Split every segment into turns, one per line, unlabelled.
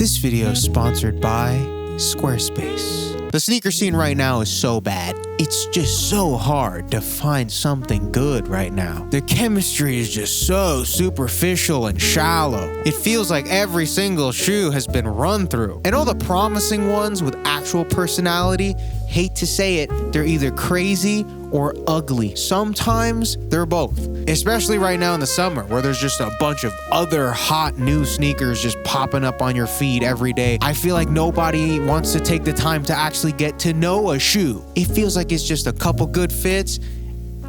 This video is sponsored by Squarespace. The sneaker scene right now is so bad. It's just so hard to find something good right now. The chemistry is just so superficial and shallow. It feels like every single shoe has been run through. And all the promising ones with actual personality, hate to say it, they're either crazy or ugly. Sometimes they're both. Especially right now in the summer where there's just a bunch of other hot new sneakers just popping up on your feed every day. I feel like nobody wants to take the time to actually get to know a shoe. It feels like it's just a couple good fits,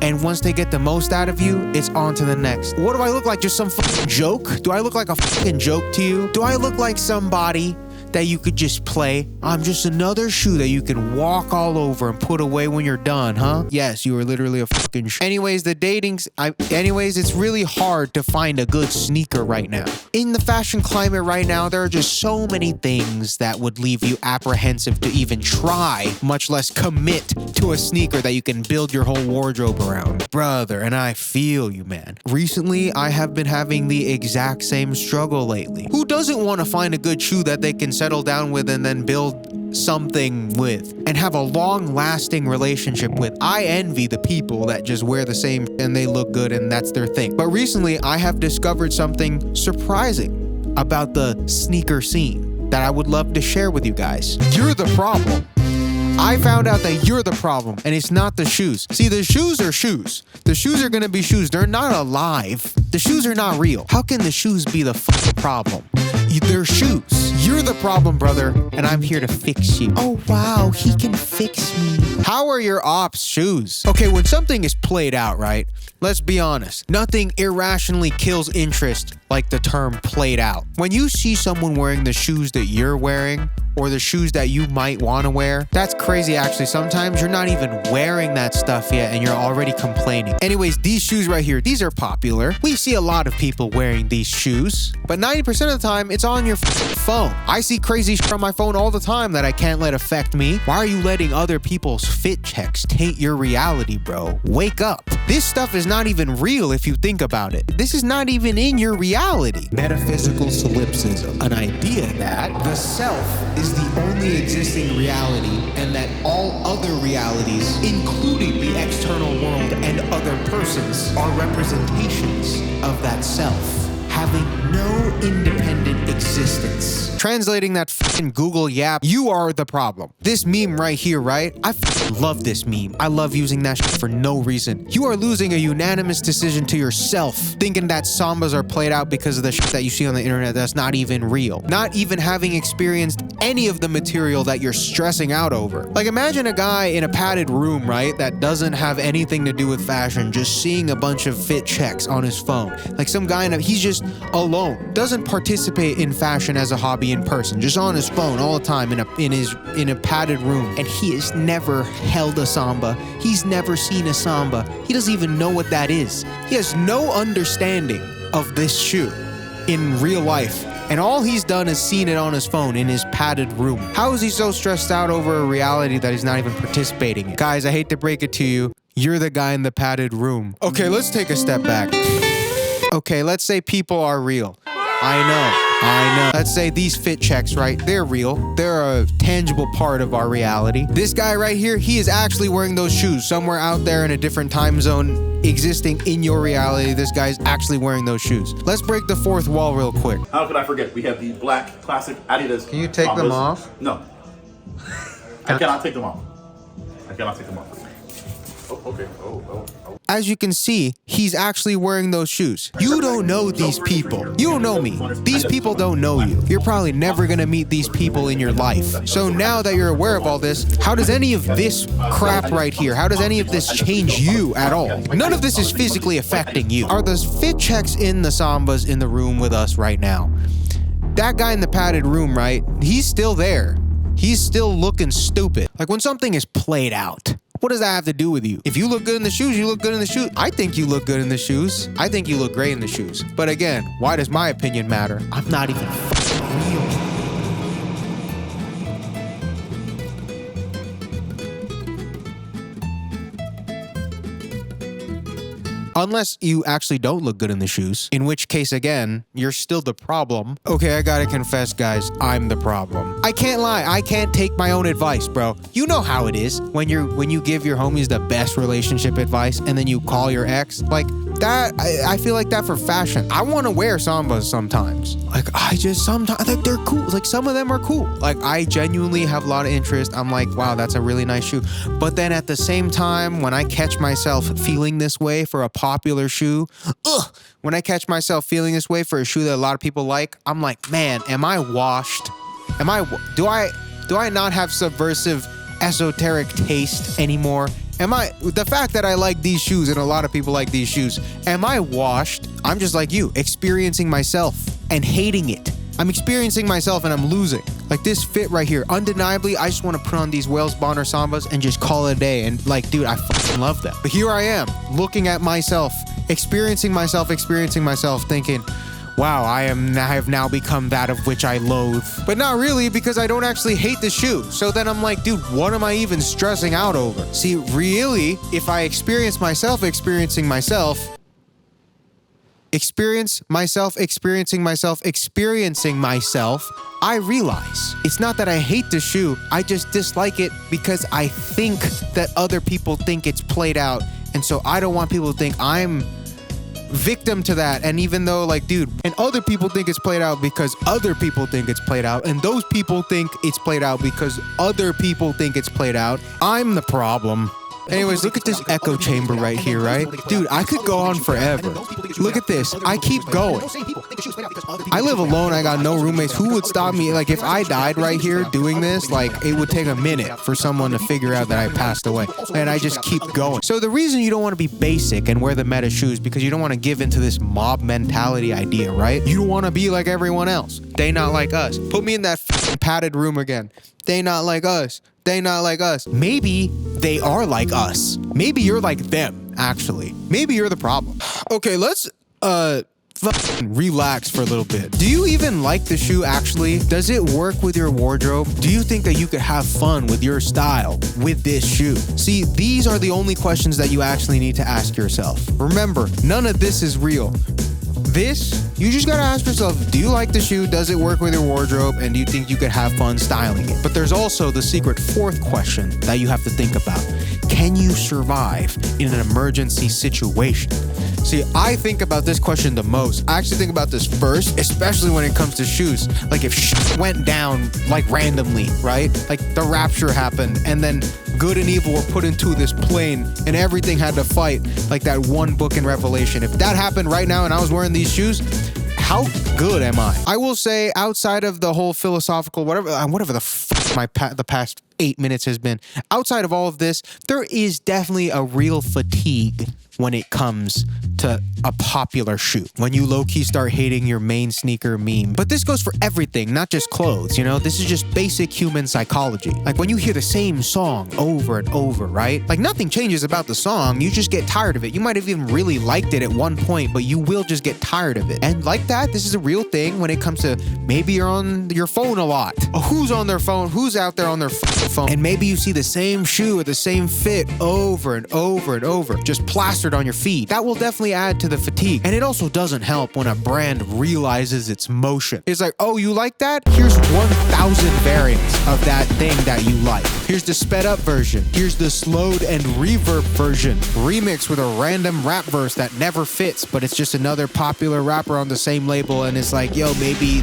and once they get the most out of you, it's on to the next. What do I look like? Just some fucking joke? Do I look like a fucking joke to you? Do I look like somebody that you could just play? I'm just another shoe that you can walk all over and put away when you're done, huh? Yes, you are literally a fucking Anyways, it's really hard to find a good sneaker right now. In the fashion climate right now, there are just so many things that would leave you apprehensive to even try, much less commit to a sneaker that you can build your whole wardrobe around. Brother, and I feel you, man. Recently, I have been having the exact same struggle lately. Who doesn't want to find a good shoe that they can settle down with and then build something with and have a long-lasting relationship with? I envy the people that just wear the same and they look good and that's their thing. But recently I have discovered something surprising about the sneaker scene that I would love to share with you guys. You're the problem. I found out that you're the problem, and it's not the shoes. See, the shoes are shoes. The shoes are gonna be shoes. They're not alive. The shoes are not real. How can the shoes be the fucking problem? They're shoes. You're the problem, brother, and I'm here to fix you. Oh, wow, he can fix me. How are your ops shoes? Okay, when something is played out, right? Let's be honest. Nothing irrationally kills interest like the term played out. When you see someone wearing the shoes that you're wearing, or the shoes that you might want to wear, that's crazy actually. Sometimes you're not even wearing that stuff yet and you're already complaining. Anyways, these shoes right here, these are popular. We see a lot of people wearing these shoes, but 90% of the time it's on your phone. I see crazy shit on my phone all the time that I can't let affect me. Why are you letting other people's fit checks taint your reality, bro? Wake up. This stuff is not even real if you think about it. This is not even in your reality. Metaphysical solipsism, an idea that the self is the only existing reality and that all other realities, including the external world and other persons, are representations of that self, having no independent existence. Translating that fucking Google yap, you are the problem. This meme right here, right? I love this meme. I love using that shit for no reason. You are losing a unanimous decision to yourself, thinking that sambas are played out because of the shit that you see on the internet that's not even real. Not even having experienced any of the material that you're stressing out over. Like, imagine a guy in a padded room, right, that doesn't have anything to do with fashion, just seeing a bunch of fit checks on his phone. Like some guy he's just alone, doesn't participate in fashion as a hobby in person, just on his phone all the time in a padded room, and he has never held a samba. He's never seen a samba. He doesn't even know what that is. He has no understanding of this shoe in real life, and all he's done is seen it on his phone in his padded room. How is he so stressed out over a reality that he's not even participating in? Guys, I hate to break it to you, you're the guy in the padded room. Okay, let's take a step back. Okay, let's say people are real. I know. Let's say these fit checks, right? They're real. They're a tangible part of our reality. This guy right here, he is actually wearing those shoes somewhere out there in a different time zone existing in your reality. This guy's actually wearing those shoes. Let's break the fourth wall real quick.
How could I forget? We have the black classic Adidas.
Can you take them off?
No. I cannot take them off. Oh, okay. Oh.
As you can see, he's actually wearing those shoes. You don't know these people. You don't know me. These people don't know you. You're probably never gonna meet these people in your life. So now that you're aware of all this, how does any of this crap right here, how does any of this change you at all? None of this is physically affecting you. Are those fit checks in the sambas in the room with us right now? That guy in the padded room, right? He's still there. He's still looking stupid. Like when something is played out, what does that have to do with you? If you look good in the shoes, you look good in the shoes. I think you look good in the shoes. I think you look great in the shoes. But again, why does my opinion matter? I'm not even fucking real. Unless you actually don't look good in the shoes, in which case, again, you're still the problem. Okay, I gotta confess, guys, I'm the problem. I can't lie. I can't take my own advice, bro. You know how it is when you give your homies the best relationship advice and then you call your ex. Like that, I feel like that for fashion. I want to wear Sambas sometimes. Like sometimes like they're cool. Like some of them are cool. Like I genuinely have a lot of interest. I'm like, wow, that's a really nice shoe. But then at the same time, when I catch myself feeling this way for a popular shoe, when I catch myself feeling this way for a shoe that a lot of people like, I'm like, man, am I washed? Do I not have subversive esoteric taste anymore? The fact that I like these shoes and a lot of people like these shoes, am I washed? I'm just like you, experiencing myself and hating it. I'm experiencing myself and I'm losing. Like this fit right here, undeniably, I just want to put on these Wales Bonner Sambas and just call it a day. And like, dude, I fucking love them. But here I am, looking at myself, experiencing myself, thinking, wow, I have now become that of which I loathe. But not really, because I don't actually hate the shoe. So then I'm like, dude, what am I even stressing out over? See, really, if I experience myself experiencing myself, I realize it's not that I hate the shoe, I just dislike it because I think that other people think it's played out. And so I don't want people to think I'm victim to that. And even though, like, dude, and other people think it's played out because other people think it's played out, and those people think it's played out because other people think it's played out, I'm the problem. Anyways, look at this echo chamber right here, right? Dude, I could go on forever. Look at this. I keep going. I live alone. I got no roommates. Who would stop me? Like, if I died right here doing this, like, it would take a minute for someone to figure out that I passed away. And I just keep going. So the reason you don't want to be basic and wear the meta shoes because you don't want to give into this mob mentality idea, right? You don't want to be like everyone else. They not like us. Put me in that padded room again. They not like us. They not like us. Maybe they are like us. Maybe you're like them, actually. Maybe you're the problem. Okay, let's relax for a little bit. Do you even like the shoe actually? Does it work with your wardrobe? Do you think that you could have fun with your style with this shoe? See, these are the only questions that you actually need to ask yourself. Remember, none of this is real. This, you just gotta ask yourself, do you like the shoe? Does it work with your wardrobe? And do you think you could have fun styling it? But there's also the secret fourth question that you have to think about. Can you survive in an emergency situation? See, I think about this question the most. I actually think about this first, especially when it comes to shoes. Like if shit went down like randomly, right? Like the rapture happened and then good and evil were put into this plane and everything had to fight like that one book in Revelation. If that happened right now and I was wearing these shoes, how good am I? I will say, outside of the whole philosophical, whatever the past 8 minutes has been, outside of all of this, there is definitely a real fatigue when it comes to a popular shoe. When you low-key start hating your main sneaker meme. But this goes for everything, not just clothes, you know? This is just basic human psychology. Like when you hear the same song over and over, right? Like nothing changes about the song, you just get tired of it. You might have even really liked it at one point, but you will just get tired of it. And like that, this is a real thing when it comes to maybe you're on your phone a lot. Who's on their phone? Who's out there on their phone? And maybe you see the same shoe or the same fit over and over and over, just plastered on your feet. That will definitely add to the fatigue. And it also doesn't help when a brand realizes its motion. It's like, oh, you like that? Here's 1,000 variants of that thing that you like. Here's the sped up version. Here's the slowed and reverb version. Remixed with a random rap verse that never fits, but it's just another popular rapper on the same label. And it's like, yo, maybe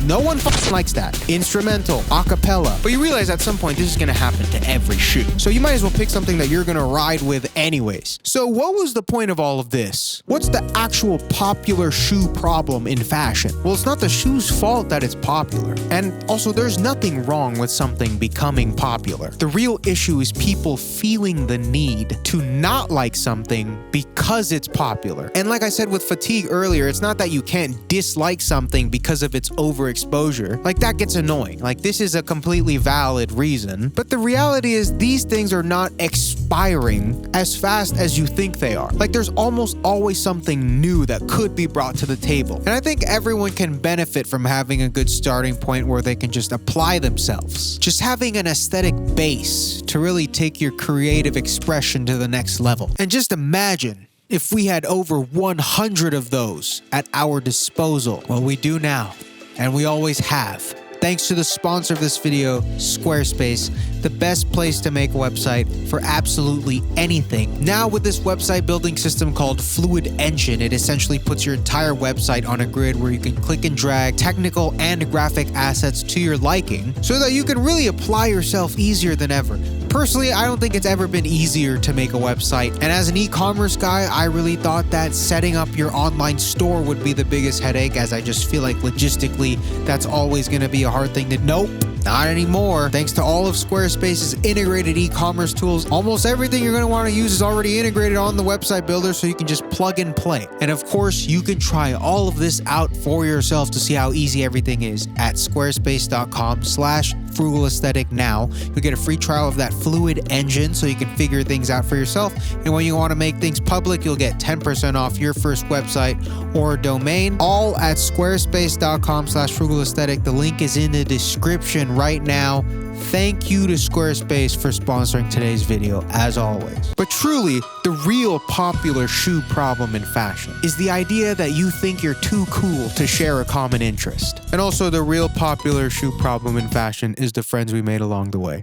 no one likes that. Instrumental, acapella. But you realize at some point this is gonna happen to every shoe. So you might as well pick something that you're gonna ride with anyways. So what was the point of all of this? What's the actual popular shoe problem in fashion? Well, it's not the shoe's fault that it's popular. And also, there's nothing wrong with something becoming popular. The real issue is people feeling the need to not like something because it's popular. And like I said with fatigue earlier, it's not that you can't dislike something because of its overexposure. Like that gets annoying. Like this is a completely valid reason. But the reality is these things are not expiring as fast as you think they are. Like there's almost always something new that could be brought to the table. And I think everyone can benefit from having a good starting point where they can just apply themselves. Just having an aesthetic base to really take your creative expression to the next level. And just imagine if we had over 100 of those at our disposal? Well, we do now, and we always have. Thanks to the sponsor of this video, Squarespace, the best place to make a website for absolutely anything. Now with this website building system called Fluid Engine, it essentially puts your entire website on a grid where you can click and drag technical and graphic assets to your liking so that you can really apply yourself easier than ever. Personally, I don't think it's ever been easier to make a website, and as an e-commerce guy, I really thought that setting up your online store would be the biggest headache, as I just feel like logistically that's always going to be a hard thing to... Nope. Not anymore. Thanks to all of Squarespace's integrated e-commerce tools, almost everything you're going to want to use is already integrated on the website builder, so you can just plug and play. And of course, you can try all of this out for yourself to see how easy everything is at squarespace.com/frugalaesthetic now. You'll get a free trial of that Fluid Engine so you can figure things out for yourself. And when you want to make things public, you'll get 10% off your first website or domain, all at squarespace.com/frugalaesthetic. The link is in the description right now. Thank you to Squarespace for sponsoring today's video, as always. But truly, the real popular shoe problem in fashion is the idea that you think you're too cool to share a common interest. And also, the real popular shoe problem in fashion is the friends we made along the way.